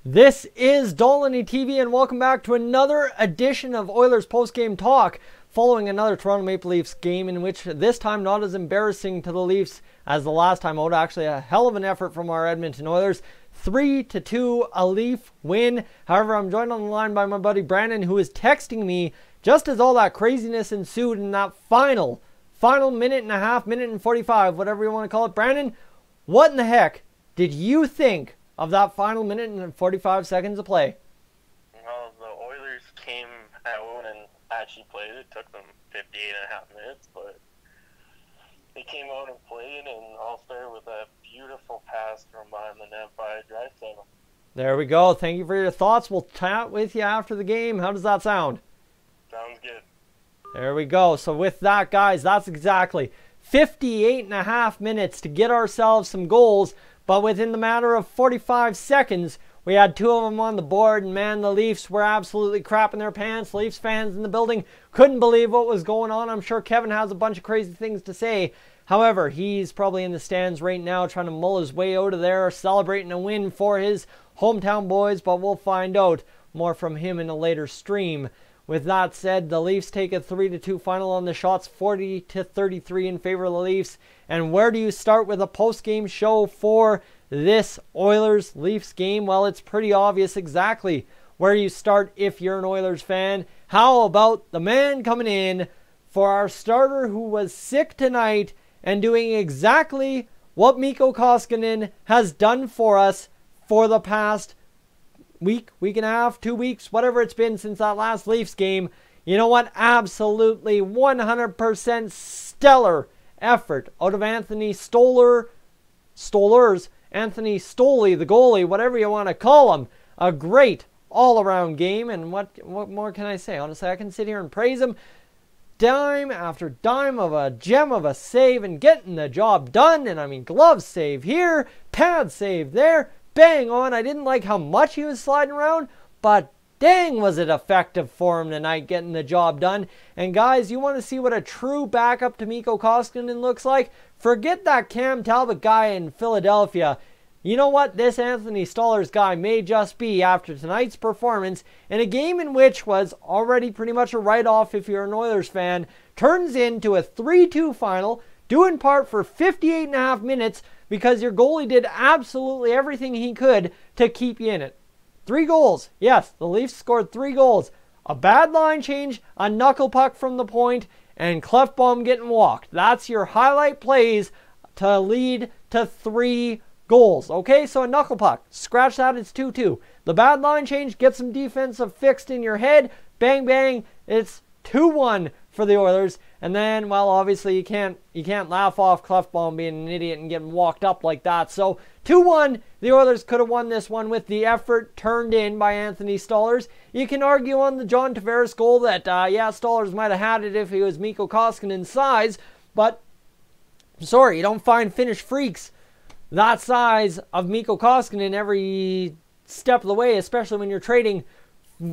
This is Dolynny TV, and welcome back to another edition of Oilers Post-Game Talk, following another Toronto Maple Leafs game in which this time not as embarrassing to the Leafs as the last time out. Actually, a hell of an effort from our Edmonton Oilers. 3-2, a Leaf win. However, I'm joined on the line by my buddy Brandon, who is texting me just as all that craziness ensued in that final minute and a half, minute and 45, whatever you want to call it. Brandon, what in the heck did you think of that final minute and 45 seconds of play? Well, the Oilers came out and actually played. It took them 58 and a half minutes, but they came out and played, and I'll start with a beautiful pass from behind the net by Draisaitl. There we go. Thank you for your thoughts. We'll chat with you after the game. How does that sound? Sounds good. There we go. So with that, guys, that's exactly 58 and a half minutes to get ourselves some goals. But within the matter of 45 seconds, we had two of them on the board. And man, the Leafs were absolutely crapping their pants. Leafs fans in the building couldn't believe what was going on. I'm sure Kevin has a bunch of crazy things to say. However, he's probably in the stands right now trying to mull his way out of there, celebrating a win for his hometown boys. But we'll find out more from him in a later stream. With that said, the Leafs take a 3-2 final on the shots, 40-33 in favor of the Leafs. And where do you start with a post-game show for this Oilers-Leafs game? Well, it's pretty obvious exactly where you start if you're an Oilers fan. How about the man coming in for our starter who was sick tonight and doing exactly what Mikko Koskinen has done for us for the past week and a half, 2 weeks, whatever it's been since that last Leafs game. You know what? Absolutely 100% stellar effort out of Anthony Stolarz, Anthony Stoley, the goalie, whatever you want to call him. A great all-around game, and what more can I say? Honestly, I can sit here and praise him. Dime after dime of a gem of a save and getting the job done. And I mean, glove save here, pad save there. Bang on. I didn't like how much he was sliding around, but dang was it effective for him tonight getting the job done. And guys, you want to see what a true backup to Mikko Koskinen looks like? Forget that Cam Talbot guy in Philadelphia. You know what? This Anthony Stolarz guy may just be, after tonight's performance, in a game in which was already pretty much a write-off if you're an Oilers fan, turns into a 3-2 final, due in part for 58 and a half minutes, because your goalie did absolutely everything he could to keep you in it. 3 goals. Yes, the Leafs scored 3 goals. A bad line change, a knuckle puck from the point, and Klefbom getting walked. That's your highlight plays to lead to 3 goals. Okay, so a knuckle puck. Scratch that, it's 2-2. The bad line change, get some defensive fixed in your head. Bang, bang, it's 2-1 for the Oilers. And then, well, obviously you can't laugh off Klefbom being an idiot and getting walked up like that. So 2-1, the Oilers could have won this one with the effort turned in by Anthony Stolarz. You can argue on the John Tavares goal that, yeah, Stolarz might have had it if he was Mikko Koskinen's size, but I'm sorry, you don't find Finnish freaks that size of Mikko Koskinen every step of the way, especially when you're trading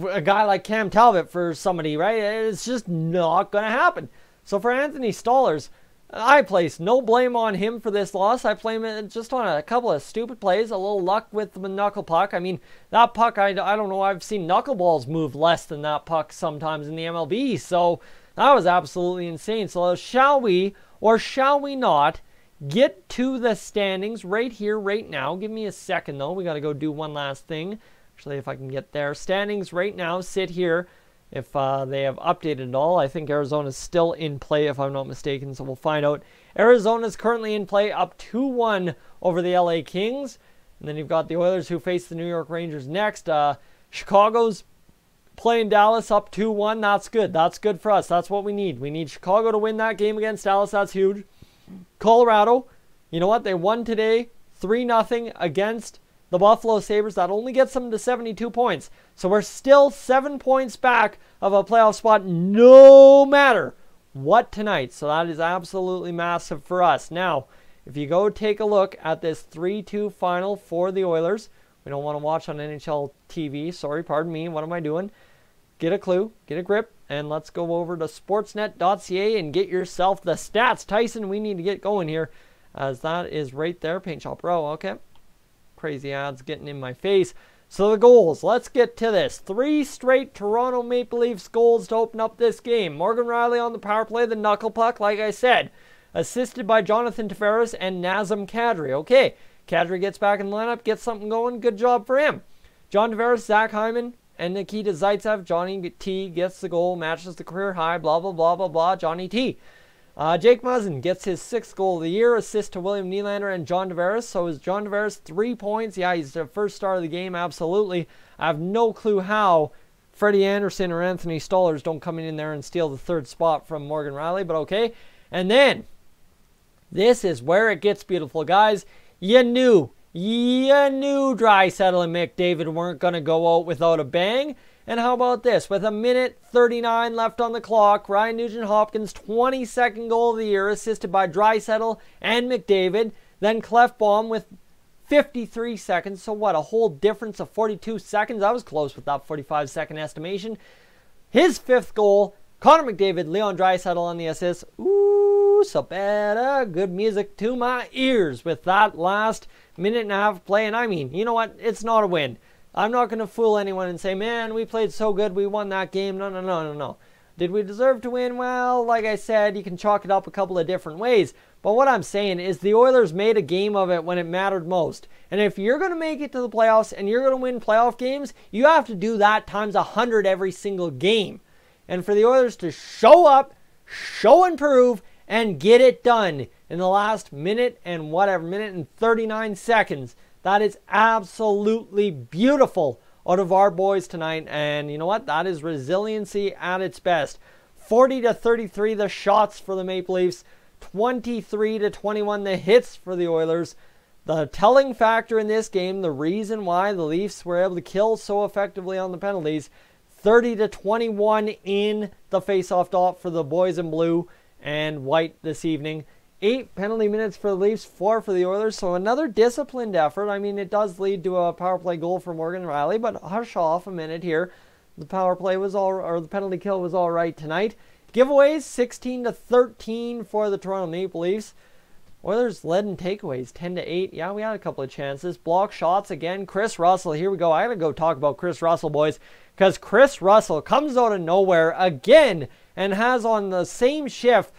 a guy like Cam Talbot for somebody, right? It's just not going to happen. So for Anthony Stolarz, I place no blame on him for this loss. I blame it just on a couple of stupid plays, a little luck with the knuckle puck. I mean, that puck, I don't know, I've seen knuckleballs move less than that puck sometimes in the MLB. So that was absolutely insane. So shall we, or shall we not, get to the standings right here, right now? Give me a second, though. We got to go do one last thing. Actually, if I can get there. Standings right now sit here. If they have updated at all, I think Arizona's still in play, if I'm not mistaken, so we'll find out. Arizona's currently in play, up 2-1 over the LA Kings. And then you've got the Oilers, who face the New York Rangers next. Chicago's playing Dallas, up 2-1. That's good. That's good for us. That's what we need. We need Chicago to win that game against Dallas. That's huge. Colorado, you know what? They won today, 3-0 against the Buffalo Sabres. That only gets them to 72 points. So we're still 7 points back of a playoff spot no matter what tonight. So that is absolutely massive for us. Now, if you go take a look at this 3-2 final for the Oilers, we don't want to watch on NHL TV. Sorry, pardon me. What am I doing? Get a clue, get a grip, and let's go over to sportsnet.ca and get yourself the stats. Tyson, we need to get going here, as that is right there. Paint Shop Pro, okay. Crazy ads getting in my face. So the goals, let's get to this. 3 straight Toronto Maple Leafs goals to open up this game. Morgan Rielly on the power play, the knuckle puck, like I said. Assisted by Jonathan Tavares and Nazem Kadri. Okay, Kadri gets back in the lineup, gets something going. Good job for him. John Tavares, Zach Hyman, and Nikita Zaitsev. Johnny T gets the goal, matches the career high, blah, blah, blah, blah, blah. Johnny T. Jake Muzzin gets his 6th goal of the year, assist to William Nylander and John Tavares. So is John Tavares 3 points? Yeah, he's the first star of the game, absolutely. I have no clue how Freddie Anderson or Anthony Stolarz don't come in there and steal the 3rd spot from Morgan Rielly, but okay. And then, this is where it gets beautiful, guys. You knew Draisaitl and McDavid weren't going to go out without a bang. And how about this? With 1:39 left on the clock, Ryan Nugent-Hopkins' 22nd goal of the year, assisted by Draisaitl and McDavid. Then Clefbaum with 53 seconds. So what, a whole difference of 42 seconds? I was close with that 45-second estimation. His 5th goal, Connor McDavid, Leon Draisaitl on the assist. Ooh, so better. Good music to my ears with that last minute and a half of play. And I mean, you know what? It's not a win. I'm not going to fool anyone and say, man, we played so good, we won that game. No. Did we deserve to win? Well, like I said, you can chalk it up a couple of different ways. But what I'm saying is the Oilers made a game of it when it mattered most. And if you're going to make it to the playoffs and you're going to win playoff games, you have to do that times 100 every single game. And for the Oilers to show up, show and prove, and get it done in the last minute and 39 seconds, that is absolutely beautiful out of our boys tonight. And you know what? That is resiliency at its best. 40-33 the shots for the Maple Leafs. 23-21 the hits for the Oilers. The telling factor in this game, the reason why the Leafs were able to kill so effectively on the penalties, 30-21 in the face-off dot for the boys in blue and white this evening. 8 penalty minutes for the Leafs, 4 for the Oilers. So another disciplined effort. I mean, it does lead to a power play goal for Morgan Rielly, but hush off a minute here. The power play was the penalty kill was all right tonight. Giveaways 16-13 for the Toronto Maple Leafs. Oilers led in takeaways 10-8. Yeah, we had a couple of chances. Block shots again. Chris Russell. Here we go. I gotta go talk about Chris Russell, boys, because Chris Russell comes out of nowhere again and has on the same shift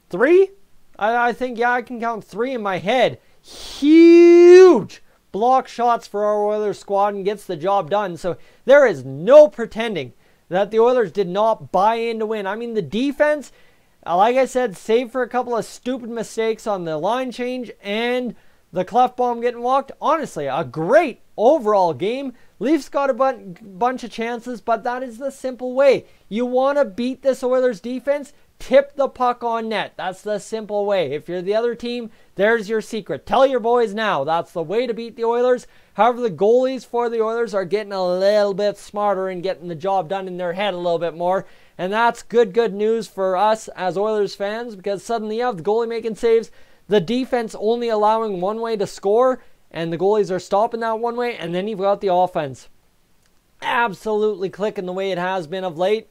3? I think, yeah, I can count 3 in my head. Huge block shots for our Oilers squad and gets the job done. So there is no pretending that the Oilers did not buy in to win. I mean, the defense, like I said, save for a couple of stupid mistakes on the line change and the Clefbaum getting walked. Honestly, a great overall game. Leafs got a bunch of chances, but that is the simple way. You want to beat this Oilers defense? Tip the puck on net. That's the simple way. If you're the other team, there's your secret. Tell your boys now. That's the way to beat the Oilers. However, the goalies for the Oilers are getting a little bit smarter and getting the job done in their head a little bit more. And that's good news for us as Oilers fans, because suddenly you have the goalie making saves, the defense only allowing one way to score, and the goalies are stopping that one way, and then you've got the offense absolutely clicking the way it has been of late.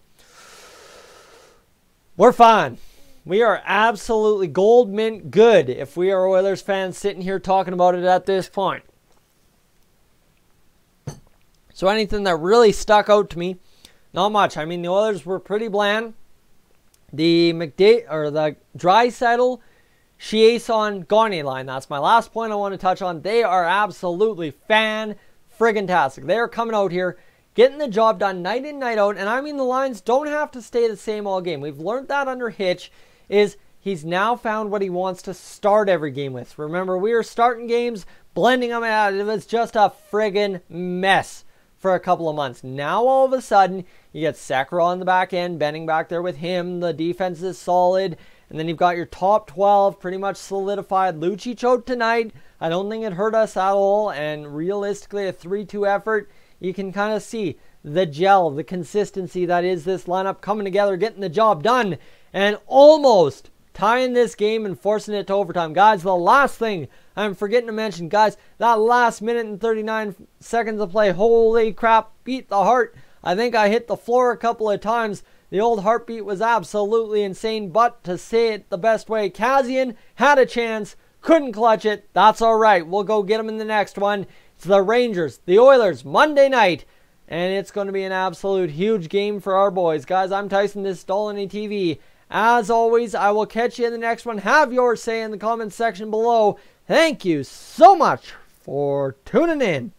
We're fine. We are absolutely gold mint good if we are Oilers fans sitting here talking about it at this point. So anything that really stuck out to me, not much. I mean, the Oilers were pretty bland. The Draisaitl, Chiasson, Gagne line. That's my last point I want to touch on. They are absolutely fan-friggin-tastic. They are coming out here, getting the job done night in, night out. And I mean, the lines don't have to stay the same all game. We've learned that under Hitch is he's now found what he wants to start every game with. Remember, we were starting games, blending them out. It was just a friggin' mess for a couple of months. Now, all of a sudden, you get Sekera on the back end, Benning back there with him. The defense is solid. And then you've got your top 12 pretty much solidified. Lucic out tonight. I don't think it hurt us at all. And realistically, a 3-2 effort, you can kind of see the gel, the consistency that is this lineup coming together, getting the job done, and almost tying this game and forcing it to overtime. Guys, the last thing I'm forgetting to mention, guys, that last minute and 39 seconds of play, holy crap, beat the heart. I think I hit the floor a couple of times. The old heartbeat was absolutely insane, but to say it the best way, Kassian had a chance, couldn't clutch it. That's all right. We'll go get him in the next one. It's the Rangers, the Oilers, Monday night. And it's going to be an absolute huge game for our boys. Guys, I'm Tyson. This is Dolynny TV. As always, I will catch you in the next one. Have your say in the comments section below. Thank you so much for tuning in.